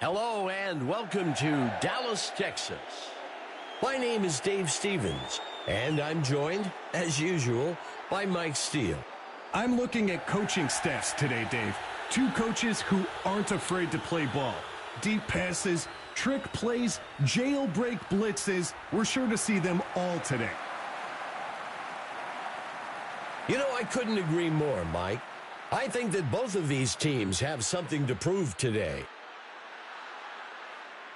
Hello and welcome to Dallas, Texas. My name is Dave Stevens, and I'm joined, as usual, by Mike Steele. I'm looking at coaching staffs today, Dave. Two coaches who aren't afraid to play ball. Deep passes, trick plays, jailbreak blitzes. We're sure to see them all today. You know, I couldn't agree more, Mike. I think that both of these teams have something to prove today.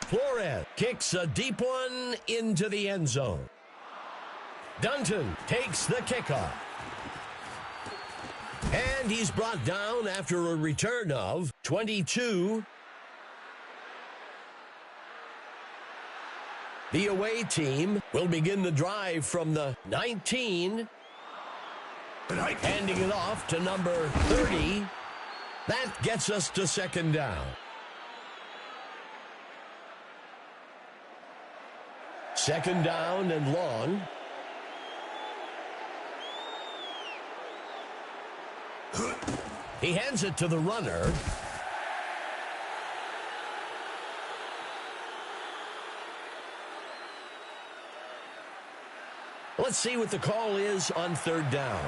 Flores kicks a deep one into the end zone. Dunton takes the kickoff. And he's brought down after a return of 22. The away team will begin the drive from the 19. Handing it off to number 30. That gets us to second down. Second down and long. He hands it to the runner. Let's see what the call is on third down.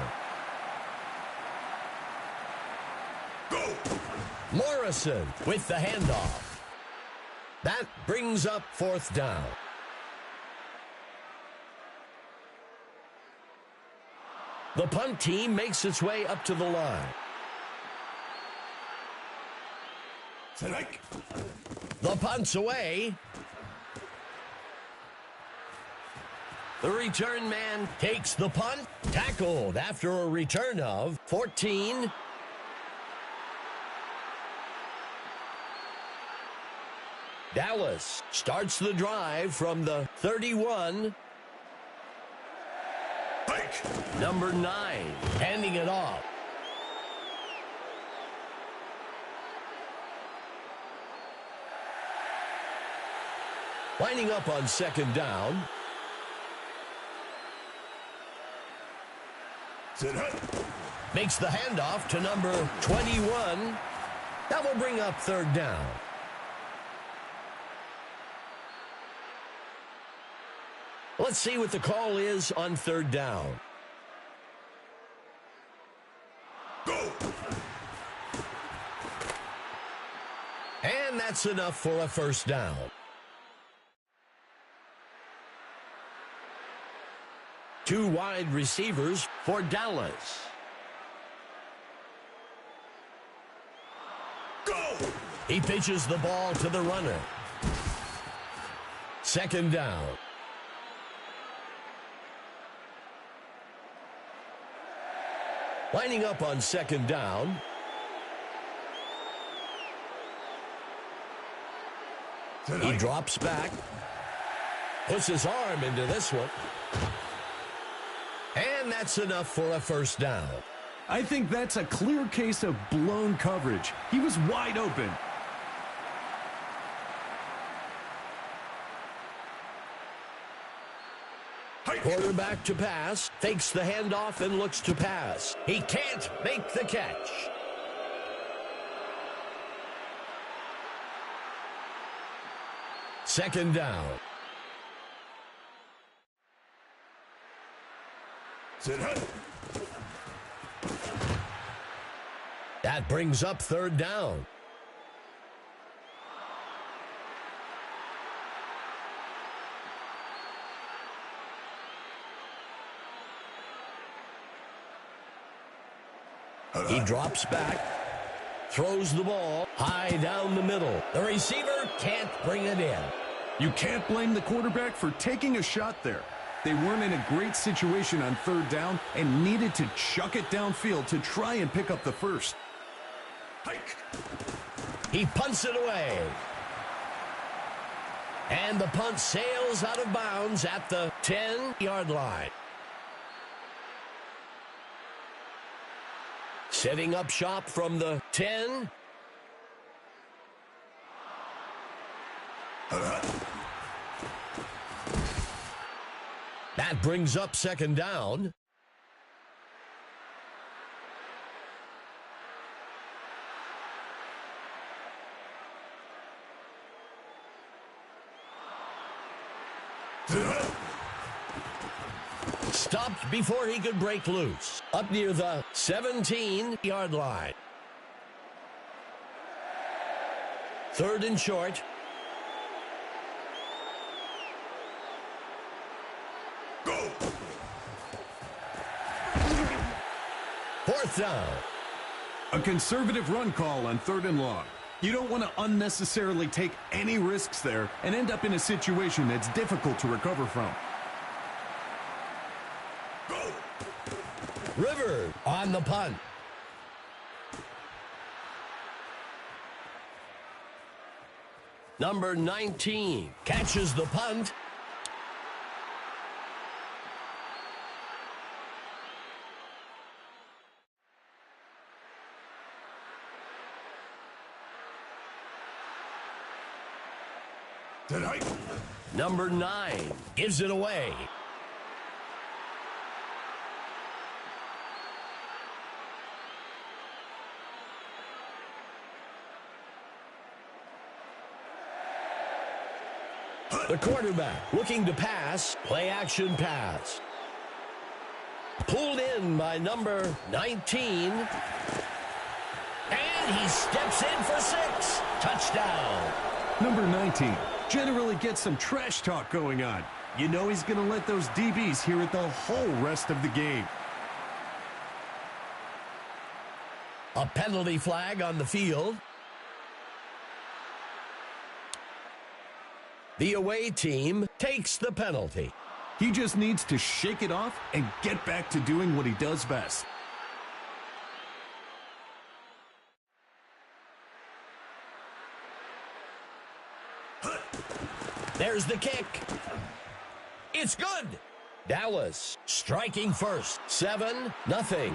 Go! Morrison with the handoff. That brings up fourth down. The punt team makes its way up to the line. The punt's away. The return man takes the punt, tackled after a return of 14. Dallas starts the drive from the 31. Number 9, handing it off. Lining up on second down. Makes the handoff to number 21. That will bring up third down. Let's see what the call is on third down. Go! And that's enough for a first down. Two wide receivers for Dallas. Go! He pitches the ball to the runner. Second down. Lining up on second down. He drops back. Puts his arm into this one. And that's enough for a first down. I think that's a clear case of blown coverage. He was wide open. Quarterback to pass, fakes the handoff and looks to pass. He can't make the catch. Second down. That brings up third down. He drops back, throws the ball high down the middle. The receiver can't bring it in. You can't blame the quarterback for taking a shot there. They weren't in a great situation on third down and needed to chuck it downfield to try and pick up the first. He punts it away. And the punt sails out of bounds at the 10-yard line. Setting up shop from the 10. That brings up second down. Stopped before he could break loose. Up near the 17-yard line. 3rd and short. Go. 4th down. A conservative run call on 3rd and long. You don't want to unnecessarily take any risks there and end up in a situation that's difficult to recover from. Go. River on the punt. Number 19 catches the punt. Tonight. Number 9 gives it away. The quarterback looking to pass. Play action pass. Pulled in by number 19. And he steps in for 6. Touchdown. Number 19 generally gets some trash talk going on. You know he's going to let those DBs hear it the whole rest of the game. A penalty flag on the field. The away team takes the penalty. He just needs to shake it off and get back to doing what he does best. There's the kick. It's good. Dallas striking first. 7-0.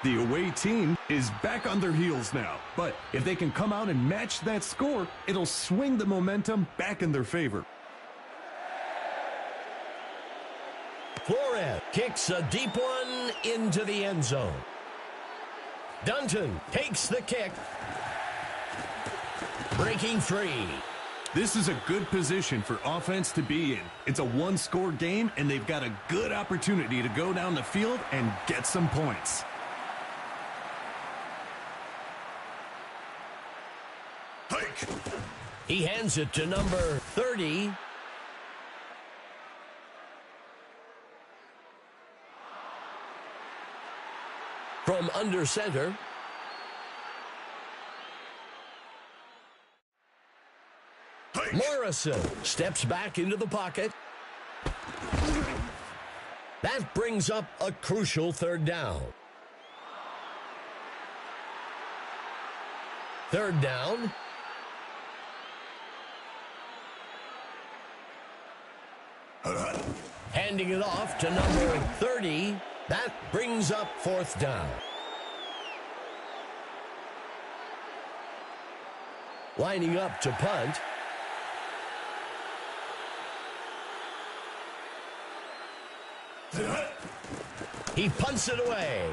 The away team is back on their heels now. But if they can come out and match that score, it'll swing the momentum back in their favor. Flores kicks a deep one into the end zone. Dunton takes the kick. Breaking free. This is a good position for offense to be in. It's a one-score game, and they've got a good opportunity to go down the field and get some points. Hike. He hands it to number 30. From under center. Hike. Morrison steps back into the pocket. That brings up a crucial 3rd down. 3rd down. Handing it off to number 30. That brings up 4th down. Lining up to punt. He punts it away.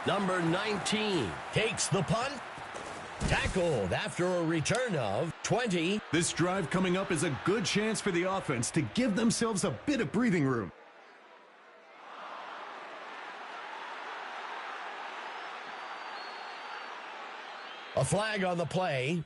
Number 19 takes the punt. Tackled after a return of 20. This drive coming up is a good chance for the offense to give themselves a bit of breathing room. A flag on the play.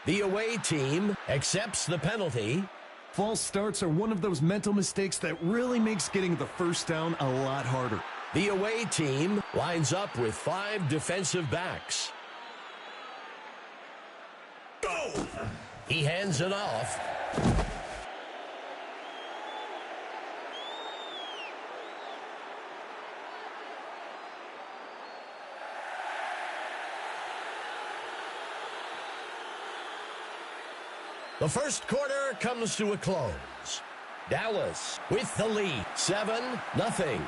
The away team accepts the penalty. False starts are one of those mental mistakes that really makes getting the first down a lot harder. The away team lines up with 5 defensive backs. Go. He hands it off. The first quarter comes to a close. Dallas with the lead, 7-0.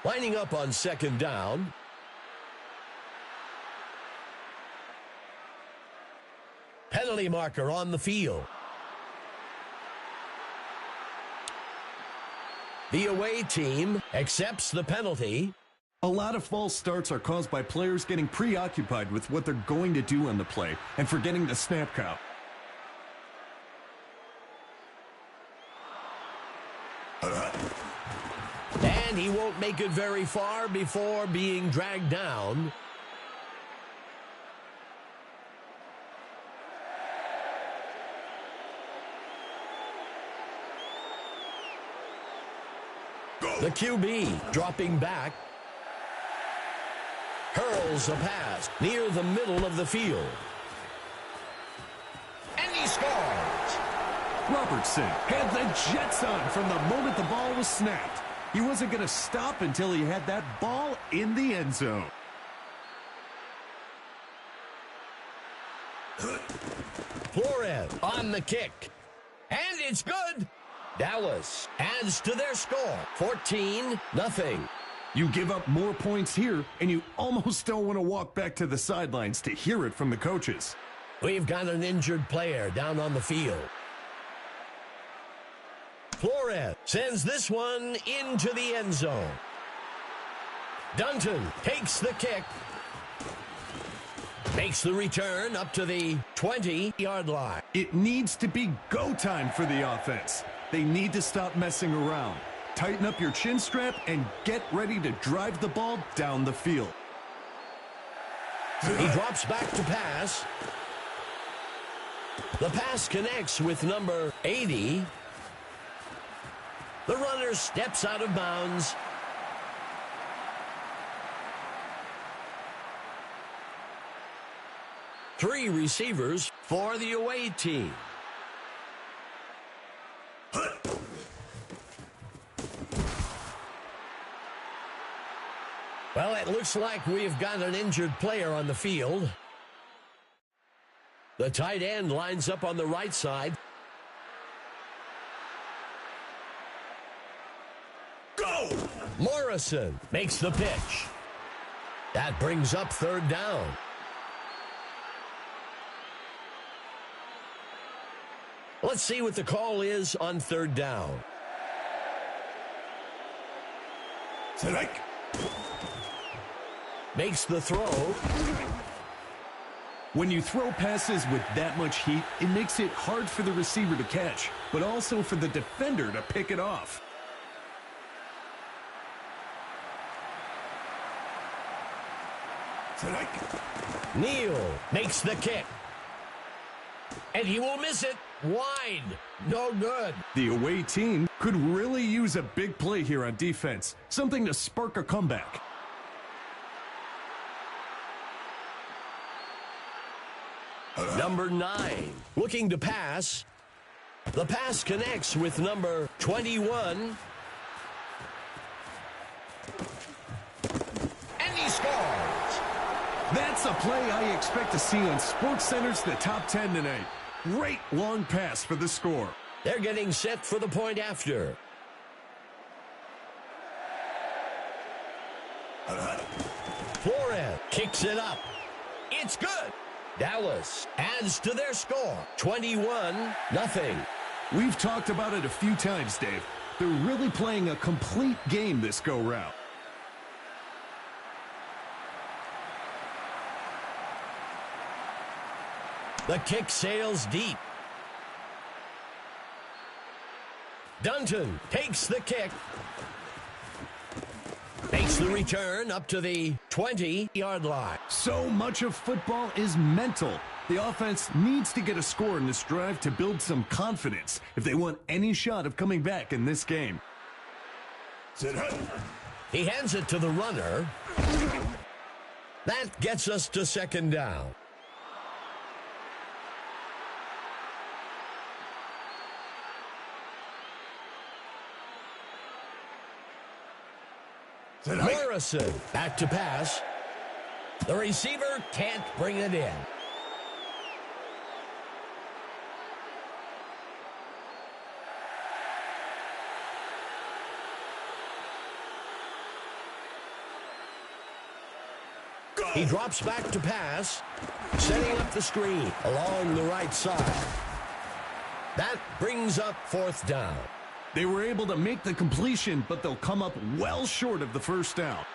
Lining up on 2nd down. Penalty marker on the field. The away team accepts the penalty. A lot of false starts are caused by players getting preoccupied with what they're going to do on the play and forgetting the snap count. And he won't make it very far before being dragged down. The QB dropping back. Hurls a pass near the middle of the field. And he scores! Robertson had the jets on from the moment the ball was snapped. He wasn't going to stop until he had that ball in the end zone. Flores on the kick. And it's good. Dallas adds to their score, 14-0. You give up more points here, and you almost don't want to walk back to the sidelines to hear it from the coaches. We've got an injured player down on the field. Flores sends this one into the end zone. Dunton takes the kick. Makes the return up to the 20-yard line. It needs to be go time for the offense. They need to stop messing around. Tighten up your chin strap and get ready to drive the ball down the field. He drops back to pass. The pass connects with number 80. The runner steps out of bounds. Three receivers for the away team. Well, it looks like we've got an injured player on the field. The tight end lines up on the right side. Go! Morrison makes the pitch. That brings up third down. Let's see what the call is on third down. Strike. Makes the throw. When you throw passes with that much heat, it makes it hard for the receiver to catch, but also for the defender to pick it off. Strike. Neal makes the kick. And he will miss it. Wide. No good. The away team could really use a big play here on defense, something to spark a comeback. Number 9, looking to pass. The pass connects with number 21. And he scores. That's a play I expect to see on SportsCenter's The Top 10 tonight. Great long pass for the score. They're getting set for the point after. Flores kicks it up. It's good. Dallas adds to their score, 21-0. We've talked about it a few times, Dave. They're really playing a complete game this go-round. The kick sails deep. Dunton takes the kick. Makes the return up to the 20-yard line. So much of football is mental. The offense needs to get a score in this drive to build some confidence if they want any shot of coming back in this game. He hands it to the runner. That gets us to second down. Morrison back to pass. The receiver can't bring it in. Go! He drops back to pass, setting up the screen along the right side. That brings up fourth down. They were able to make the completion, but they'll come up well short of the first down.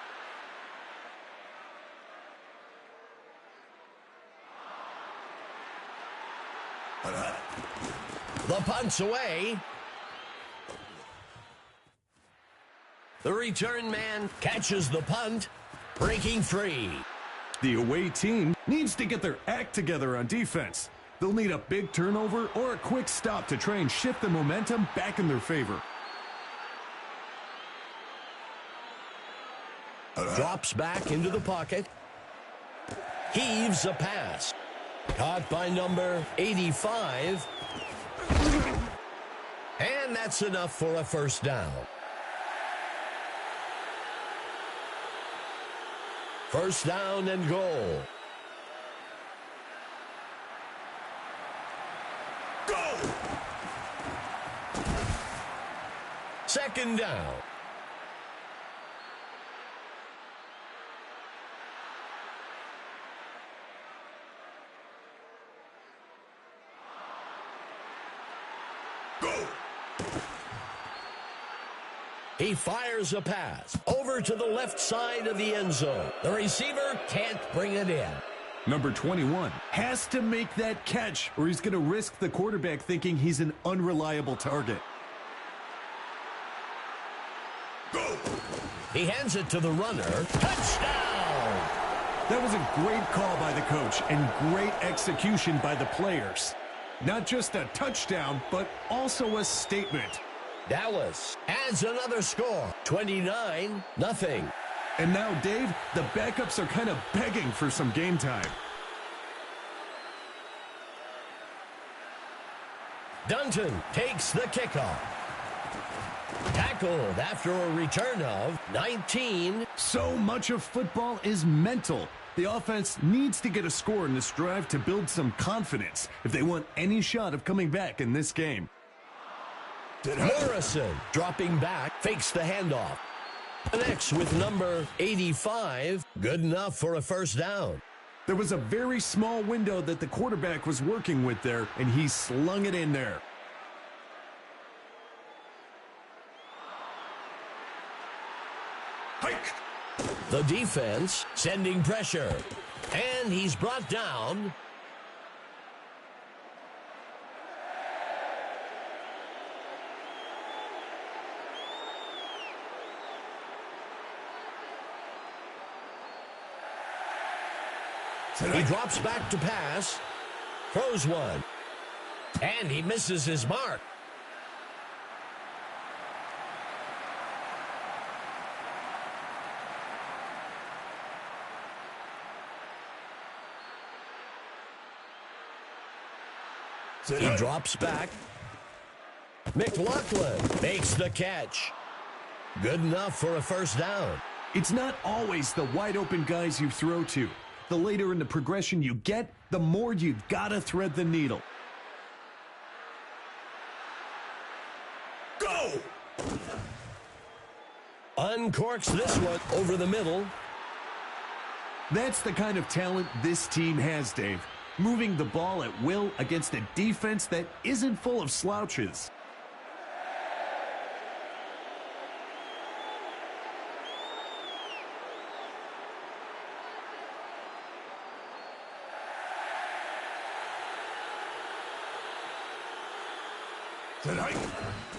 The punt's away. The return man catches the punt, breaking free. The away team needs to get their act together on defense. They'll need a big turnover or a quick stop to try and shift the momentum back in their favor. Drops back into the pocket. Heaves a pass. Caught by number 85. And that's enough for a first down. First down and goal. Go! Second down. Go! He fires a pass over to the left side of the end zone. The receiver can't bring it in. Number 21 has to make that catch or he's going to risk the quarterback thinking he's an unreliable target. Go! He hands it to the runner. Touchdown! That was a great call by the coach and great execution by the players. Not just a touchdown, but also a statement. Dallas adds another score, 29-0. And now, Dave, the backups are kind of begging for some game time. Dunton takes the kickoff. Tackled after a return of 19. So much of football is mental. The offense needs to get a score in this drive to build some confidence if they want any shot of coming back in this game. Morrison dropping back, fakes the handoff. Connects with number 85. Good enough for a first down. There was a very small window that the quarterback was working with there, and he slung it in there. Hike! The defense sending pressure. And he's brought down. He drops back to pass. Throws one. And he misses his mark. He drops back. McLaughlin makes the catch. Good enough for a first down. It's not always the wide open guys you throw to. The later in the progression you get, the more you've got to thread the needle. Go! Uncorks this one over the middle. That's the kind of talent this team has, Dave. Moving the ball at will against a defense that isn't full of slouches.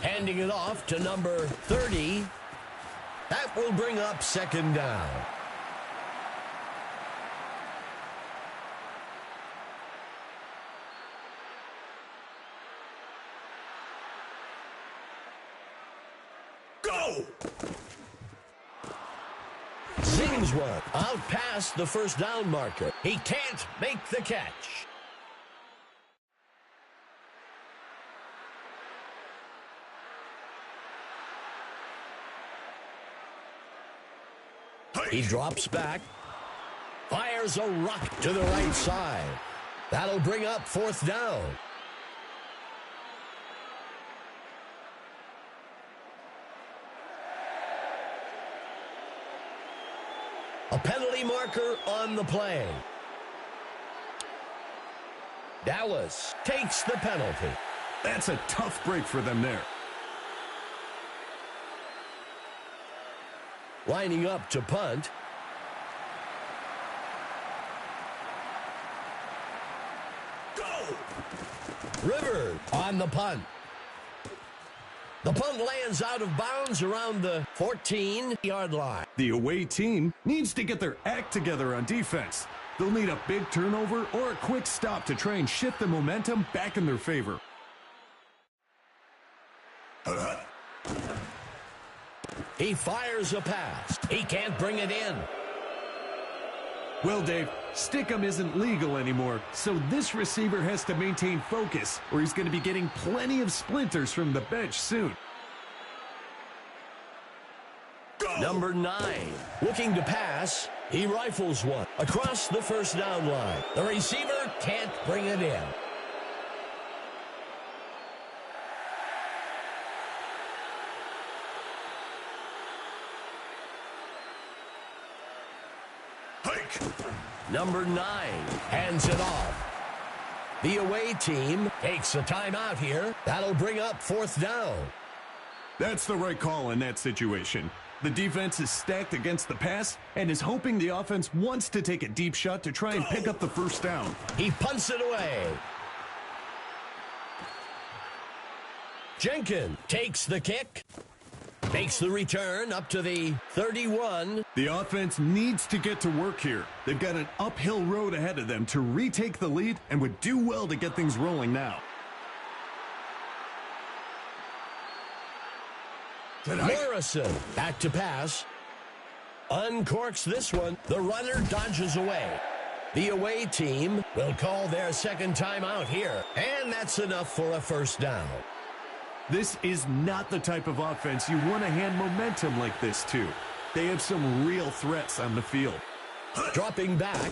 Handing it off to number 30. That will bring up second down. Go! Zings one out past the first down marker. He can't make the catch. He drops back, fires a rock to the right side. That'll bring up fourth down. A penalty marker on the play. Dallas takes the penalty. That's a tough break for them there. Lining up to punt. Go! River on the punt. The punt lands out of bounds around the 14-yard line. The away team needs to get their act together on defense. They'll need a big turnover or a quick stop to try and shift the momentum back in their favor. He fires a pass. He can't bring it in. Well, Dave, Stickum isn't legal anymore, so this receiver has to maintain focus, or he's going to be getting plenty of splinters from the bench soon. Number 9, looking to pass. He rifles one across the first down line. The receiver can't bring it in. Number 9 hands it off. The away team takes a timeout here. That'll bring up 4th down. That's the right call in that situation. The defense is stacked against the pass and is hoping the offense wants to take a deep shot to try and pick up the first down. He punts it away. Jenkins takes the kick. Makes the return up to the 31. The offense needs to get to work here. They've got an uphill road ahead of them to retake the lead and would do well to get things rolling now. Morrison back to pass. Uncorks this one. The runner dodges away. The away team will call their second timeout here. And that's enough for a first down. This is not the type of offense you want to hand momentum like this to. They have some real threats on the field. Dropping back.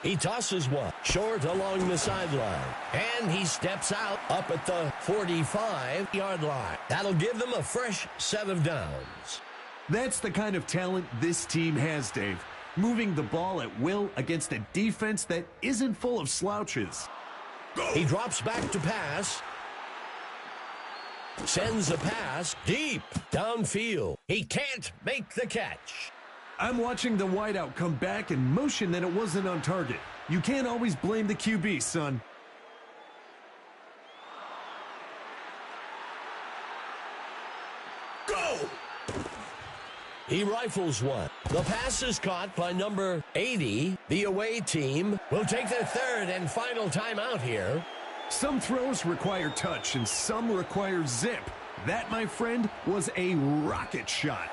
He tosses one short along the sideline. And he steps out up at the 45-yard line. That'll give them a fresh set of downs. That's the kind of talent this team has, Dave. Moving the ball at will against a defense that isn't full of slouches. He drops back to pass. Sends a pass deep downfield. He can't make the catch. I'm watching the wideout come back and motion that it wasn't on target. You can't always blame the QB, son. Go! He rifles one. The pass is caught by number 80. The away team will take their third and final timeout here. Some throws require touch and some require zip. That, my friend, was a rocket shot.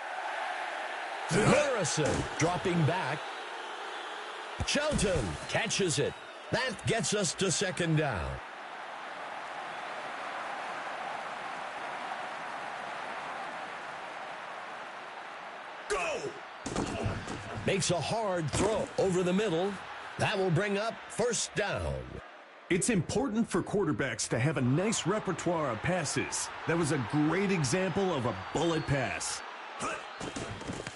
Morrison dropping back. Shelton catches it. That gets us to second down. Go! Makes a hard throw over the middle. That will bring up first down. It's important for quarterbacks to have a nice repertoire of passes. That was a great example of a bullet pass.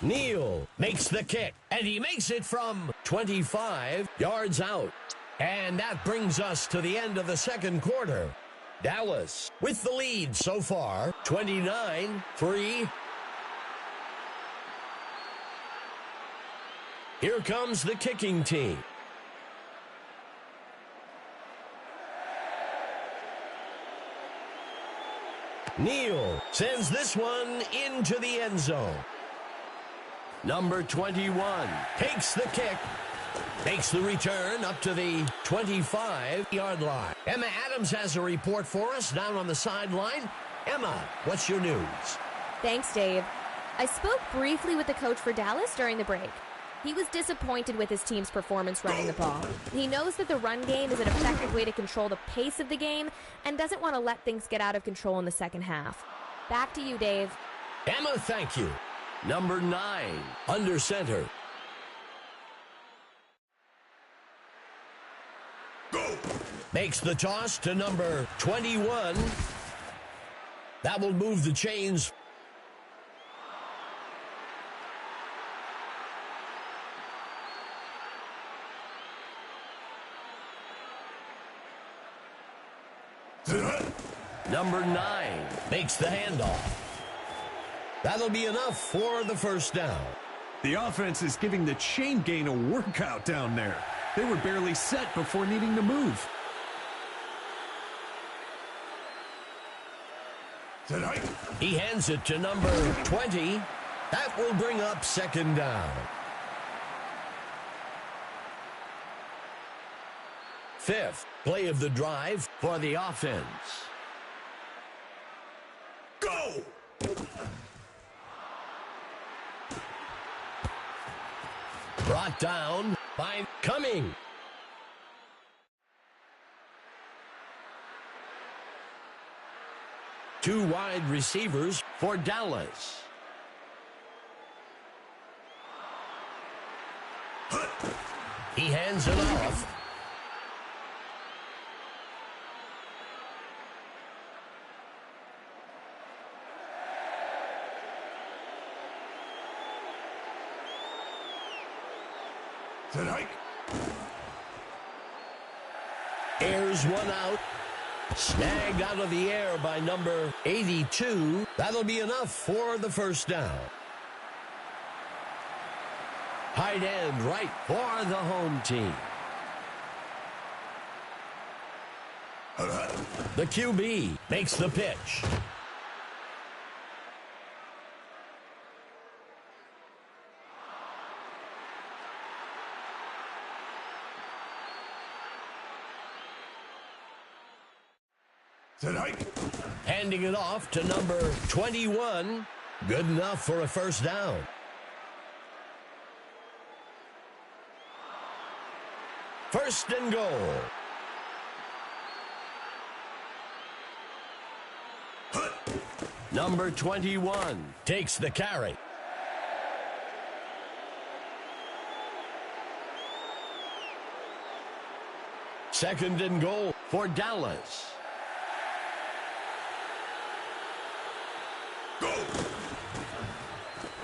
Neal makes the kick, and he makes it from 25 yards out. And that brings us to the end of the second quarter. Dallas with the lead so far, 29-3. Here comes the kicking team. Neal sends this one into the end zone. Number 21 takes the kick, makes the return up to the 25-yard line. Emma Adams has a report for us down on the sideline. Emma, what's your news? Thanks, Dave. I spoke briefly with the coach for Dallas during the break. He was disappointed with his team's performance running the ball. He knows that the run game is an effective way to control the pace of the game and doesn't want to let things get out of control in the second half. Back to you, Dave. Emma, thank you. Number 9, under center. Go! Makes the toss to number 21. That will move the chains. Number 9 makes the handoff. That'll be enough for the first down. The offense is giving the chain gang a workout down there. They were barely set before needing to move. Tonight. He hands it to number 20. That will bring up second down. Fifth play of the drive for the offense. Go! Brought down by Cumming. Two wide receivers for Dallas. He hands it off. Tonight. Airs one out. Snagged out of the air by number 82. That'll be enough for the first down. Tight end right for the home team. The QB makes the pitch. Tonight. Handing it off to number 21. Good enough for a first down. First and goal. Number 21 takes the carry. Second and goal for Dallas. Go!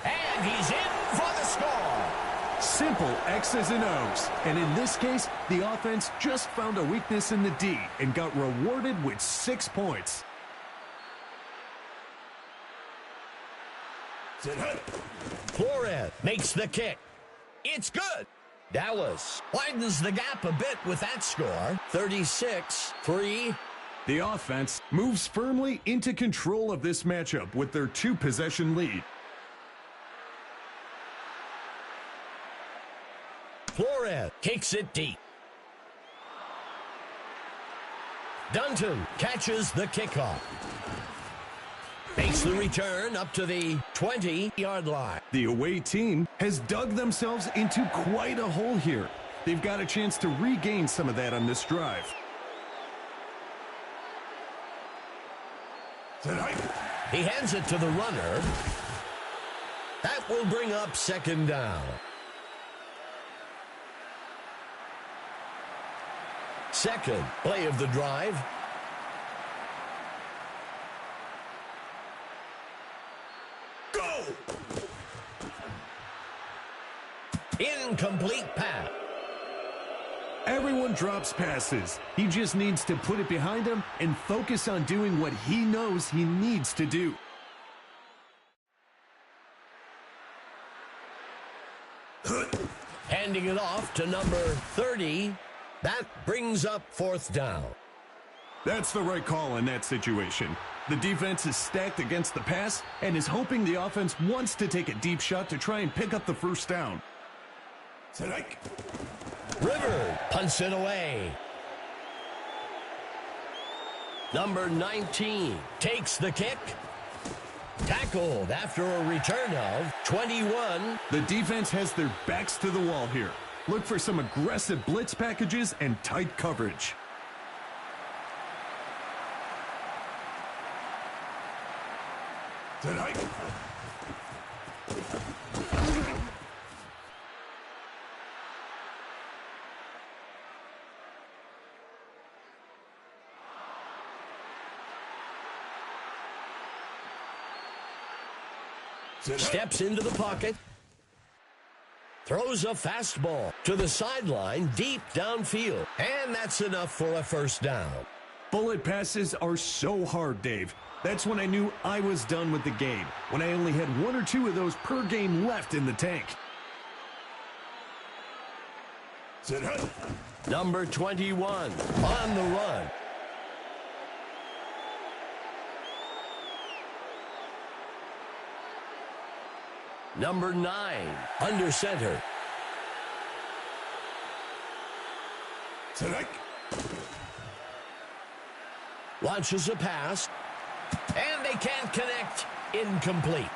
And he's in for the score. Simple X's and O's. And in this case, the offense just found a weakness in the D and got rewarded with 6 points. Tonight. Flores makes the kick. It's good. Dallas widens the gap a bit with that score. 36-3. The offense moves firmly into control of this matchup with their 2-possession lead. Flores kicks it deep. Dunton catches the kickoff. Makes the return up to the 20-yard line. The away team has dug themselves into quite a hole here. They've got a chance to regain some of that on this drive. Tonight. He hands it to the runner. That will bring up second down. Second play of the drive. Go! Incomplete pass. Everyone drops passes. He just needs to put it behind him and focus on doing what he knows he needs to do. Handing it off to number 30. That brings up fourth down. That's the right call in that situation. The defense is stacked against the pass and is hoping the offense wants to take a deep shot to try and pick up the first down. Tonight. River punts it away. Number 19 takes the kick. Tackled after a return of 21. The defense has their backs to the wall here. Look for some aggressive blitz packages and tight coverage. Tonight. Steps into the pocket. Throws a fastball to the sideline deep downfield. And that's enough for a first down. Bullet passes are so hard, Dave. That's when I knew I was done with the game, when I only had 1 or 2 of those per game left in the tank. Tonight. Number 21 on the run. Number 9, under center. Strike. Launches a pass. And they can't connect. Incomplete.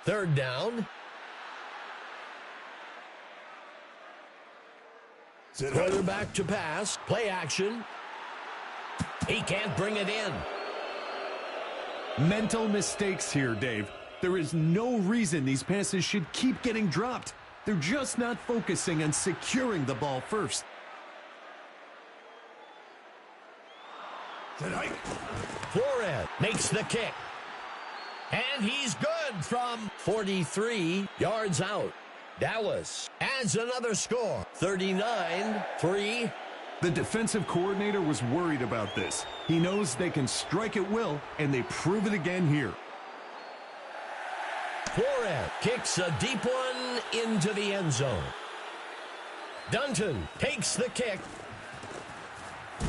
Third down. Quarterback to pass. Play action. He can't bring it in. Mental mistakes here, Dave. There is no reason these passes should keep getting dropped. They're just not focusing on securing the ball first. Flores makes the kick. And he's good from 43 yards out. Dallas adds another score, 39-3. The defensive coordinator was worried about this. He knows they can strike at will, and they prove it again here. Flores kicks a deep one into the end zone. Dunton takes the kick.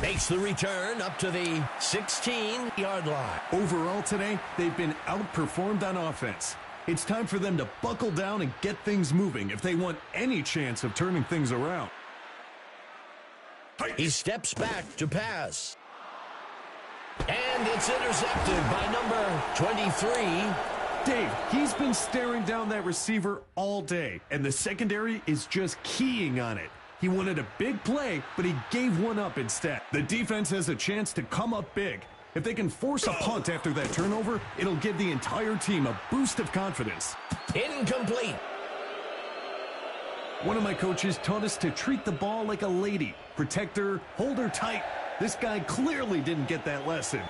Makes the return up to the 16-yard line. Overall today, they've been outperformed on offense. It's time for them to buckle down and get things moving if they want any chance of turning things around. He steps back to pass. And it's intercepted by number 23. Dave, he's been staring down that receiver all day, and the secondary is just keying on it. He wanted a big play, but he gave one up instead. The defense has a chance to come up big. If they can force a punt after that turnover, it'll give the entire team a boost of confidence. Incomplete. One of my coaches taught us to treat the ball like a lady. Protect her, hold her tight. This guy clearly didn't get that lesson.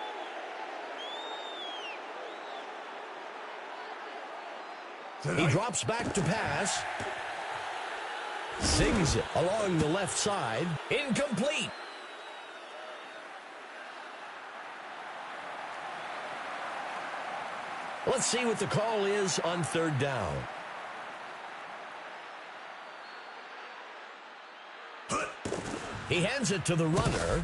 He drops back to pass. Sings it along the left side. Incomplete. Let's see what the call is on third down. He hands it to the runner.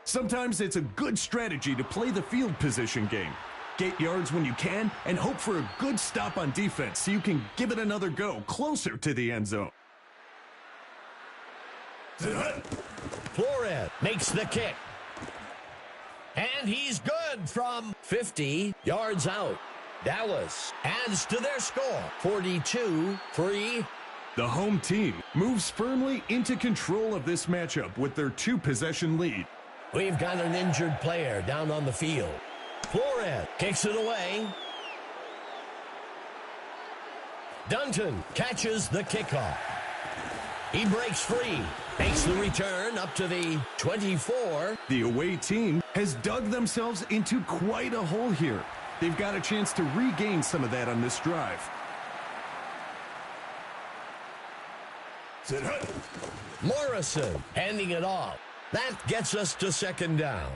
Sometimes it's a good strategy to play the field position game. Get yards when you can and hope for a good stop on defense so you can give it another go closer to the end zone. Flores makes the kick. And he's good from 50 yards out. Dallas adds to their score, 42-3. The home team moves firmly into control of this matchup with their 2-possession lead. We've got an injured player down on the field. Flores kicks it away. Dunton catches the kickoff. He breaks free. Makes the return up to the 24. The away team has dug themselves into quite a hole here. They've got a chance to regain some of that on this drive. Morrison handing it off. That gets us to second down.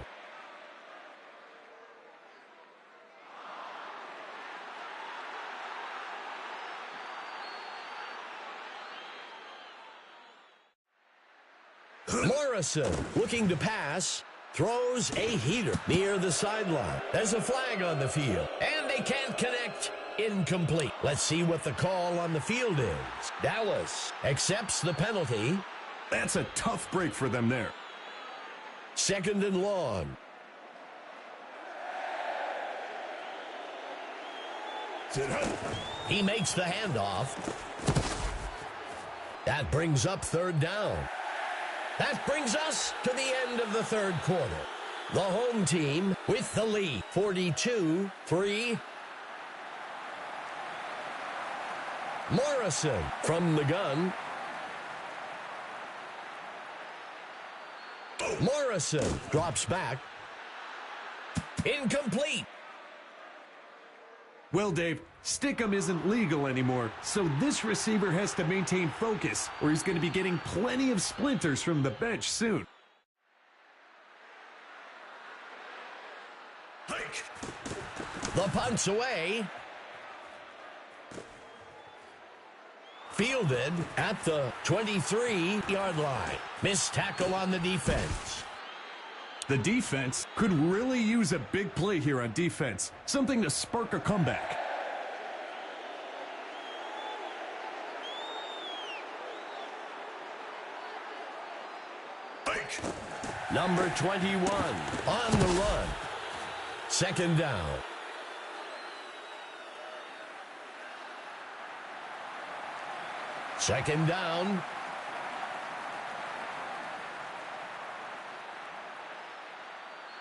Morrison looking to pass. Throws a heater near the sideline. There's a flag on the field. And they can't connect. Incomplete. Let's see what the call on the field is. Dallas accepts the penalty. That's a tough break for them there. Second and long. He makes the handoff. That brings up third down. That brings us to the end of the third quarter. The home team with the lead, 42-3. Morrison from the gun. Morrison drops back. Incomplete. Well, Dave, Stickum isn't legal anymore, so this receiver has to maintain focus, or he's going to be getting plenty of splinters from the bench soon. Hike. The punt's away. Fielded at the 23-yard line. Missed tackle on the defense. The defense could really use a big play here on defense, something to spark a comeback. Hike. Number 21 on the run. Second down. Second down.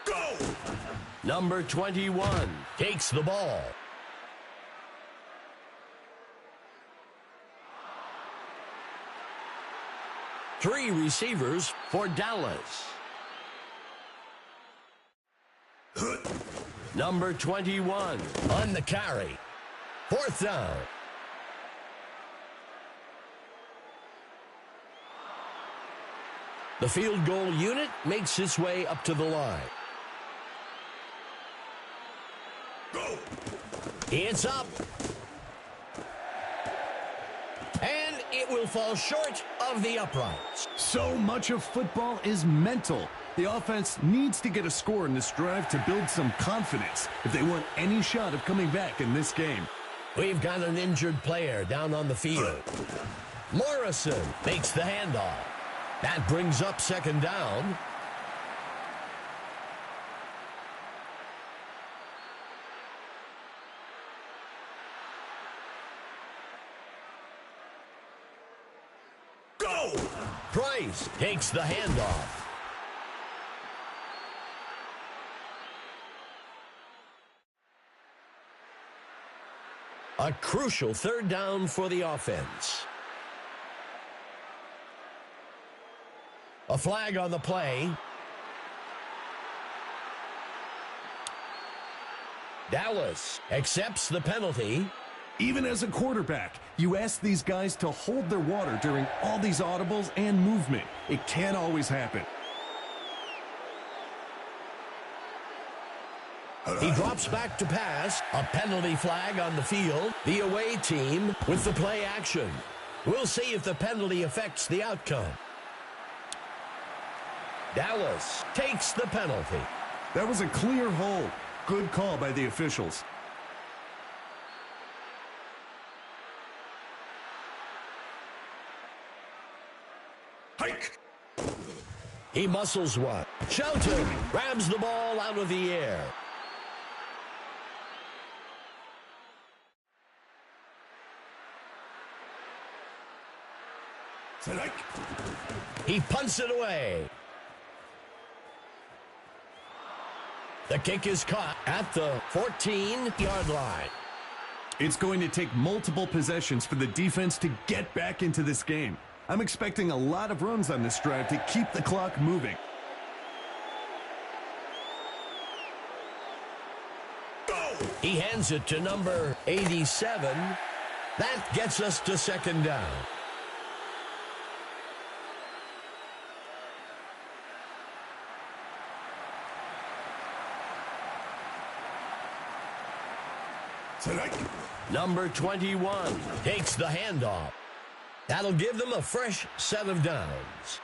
Go. Number 21 takes the ball. Three receivers for Dallas. Number 21 on the carry. Fourth down. The field goal unit makes its way up to the line. Go. It's up. And it will fall short of the uprights. So much of football is mental. The offense needs to get a score in this drive to build some confidence if they want any shot of coming back in this game. We've got an injured player down on the field. Morrison makes the handoff. That brings up second down. Go. Price takes the handoff. A crucial third down for the offense. A flag on the play. Dallas accepts the penalty. Even as a quarterback, you ask these guys to hold their water during all these audibles and movement. It can't always happen. He drops back to pass. A penalty flag on the field. The away team with the play action. We'll see if the penalty affects the outcome. Dallas takes the penalty. That was a clear hold. Good call by the officials. Hike. He muscles one. Shelton grabs the ball out of the air. Hike. He punts it away. The kick is caught at the 14-yard line. It's going to take multiple possessions for the defense to get back into this game. I'm expecting a lot of runs on this drive to keep the clock moving. Go. He hands it to number 87. That gets us to second down. Hike. Number 21 takes the handoff. That'll give them a fresh set of downs.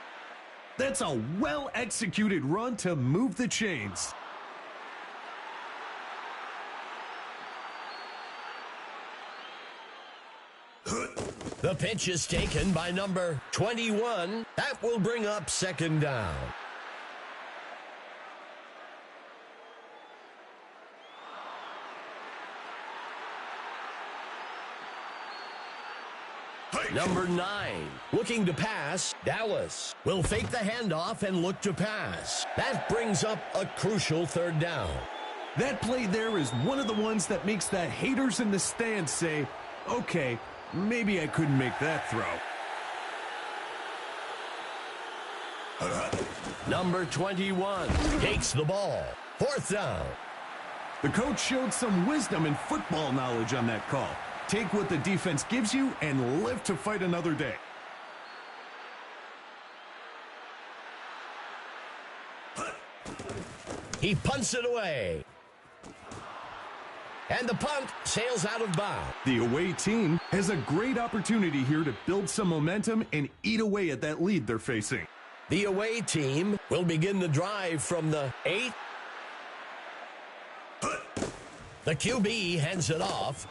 That's a well-executed run to move the chains. The pitch is taken by number 21. That will bring up second down. Number 9, looking to pass. Dallas will fake the handoff and look to pass. That brings up a crucial third down. That play there is one of the ones that makes the haters in the stands say, okay, maybe I couldn't make that throw. Number 21 takes the ball. Fourth down. The coach showed some wisdom and football knowledge on that call. Take what the defense gives you and live to fight another day. He punts it away. And the punt sails out of bounds. The away team has a great opportunity here to build some momentum and eat away at that lead they're facing. The away team will begin the drive from the 8. The QB hands it off.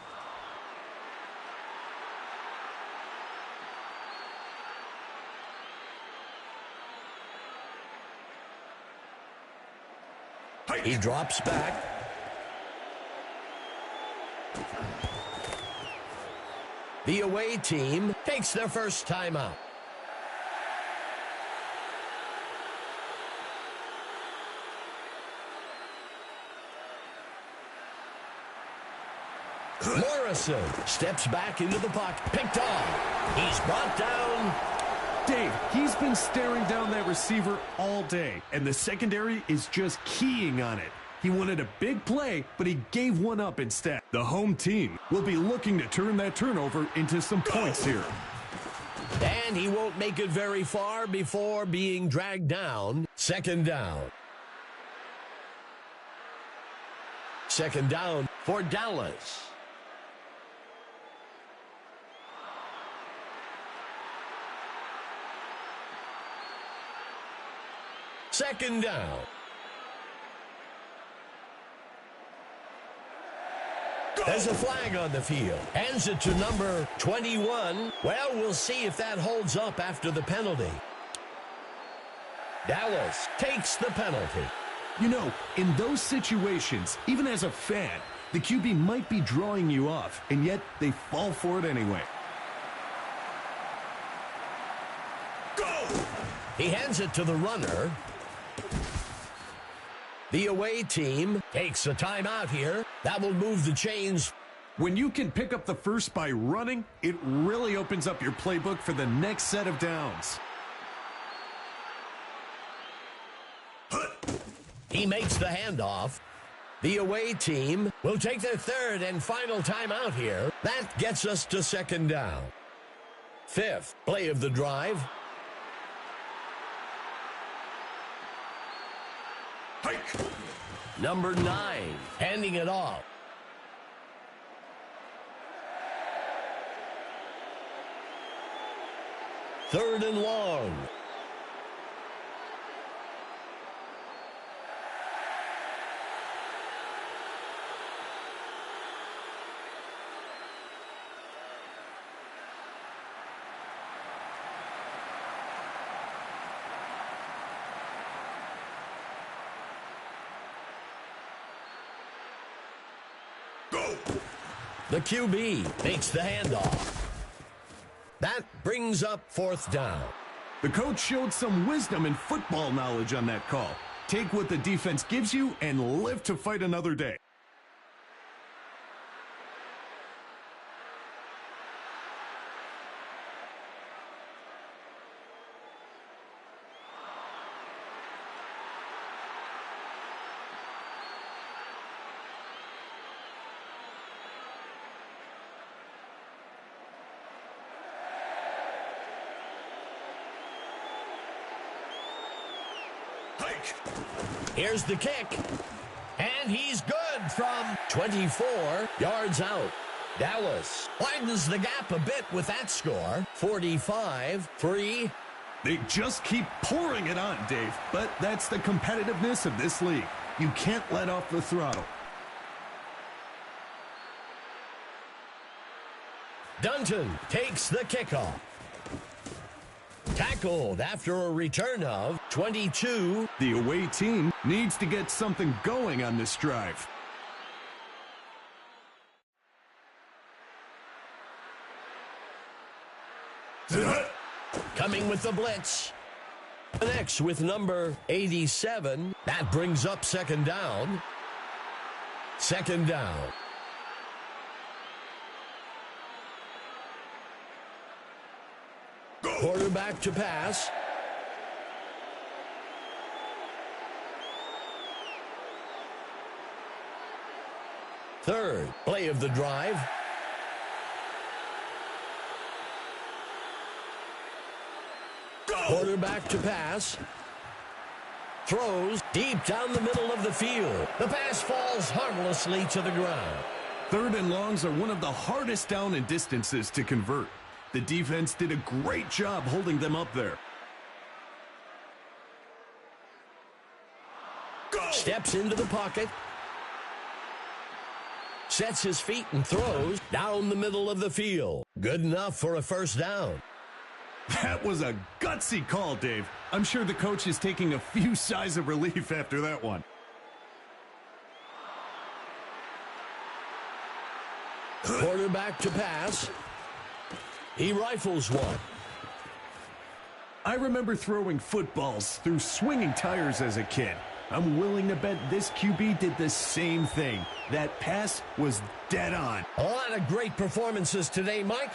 He drops back. The away team takes their first timeout. Morrison steps back into the pocket. Picked off. He's brought down. Dave, he's been staring down that receiver all day, and the secondary is just keying on it. He wanted a big play, but he gave one up instead. The home team will be looking to turn that turnover into some points here. And he won't make it very far before being dragged down. Second down. Second down for Dallas. Second down. There's a flag on the field. Hands it to number 21. Well, we'll see if that holds up after the penalty. Dallas takes the penalty. You know, in those situations, even as a fan, the QB might be drawing you off, and yet they fall for it anyway. Go! He hands it to the runner. The away team takes a timeout here. That will move the chains. When you can pick up the first by running, it really opens up your playbook for the next set of downs. He makes the handoff. The away team will take their third and final timeout here. That gets us to second down. Fifth play of the drive. Hike! Number 9, handing it off. Third and long. The QB takes the handoff. That brings up fourth down. The coach showed some wisdom and football knowledge on that call. Take what the defense gives you and live to fight another day. Here's the kick, and he's good from 24 yards out. Dallas widens the gap a bit with that score, 45-3. They just keep pouring it on, Dave, but that's the competitiveness of this league. You can't let off the throttle. Dunton takes the kickoff. Tackled after a return of 22. The away team needs to get something going on this drive. Coming with the blitz. Next with number 87. That brings up second down. Second down. Quarterback to pass. Third play of the drive. Quarterback to pass. Throws deep down the middle of the field. The pass falls harmlessly to the ground. Third and longs are one of the hardest down and distances to convert. The defense did a great job holding them up there. Steps into the pocket. Sets his feet and throws down the middle of the field. Good enough for a first down. That was a gutsy call, Dave. I'm sure the coach is taking a few sighs of relief after that one. Quarterback to pass. He rifles one. I remember throwing footballs through swinging tires as a kid. I'm willing to bet this QB did the same thing. That pass was dead on. A lot of great performances today, Mike.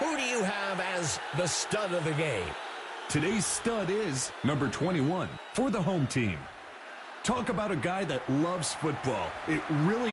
Who do you have as the stud of the game? Today's stud is number 21 for the home team. Talk about a guy that loves football. It really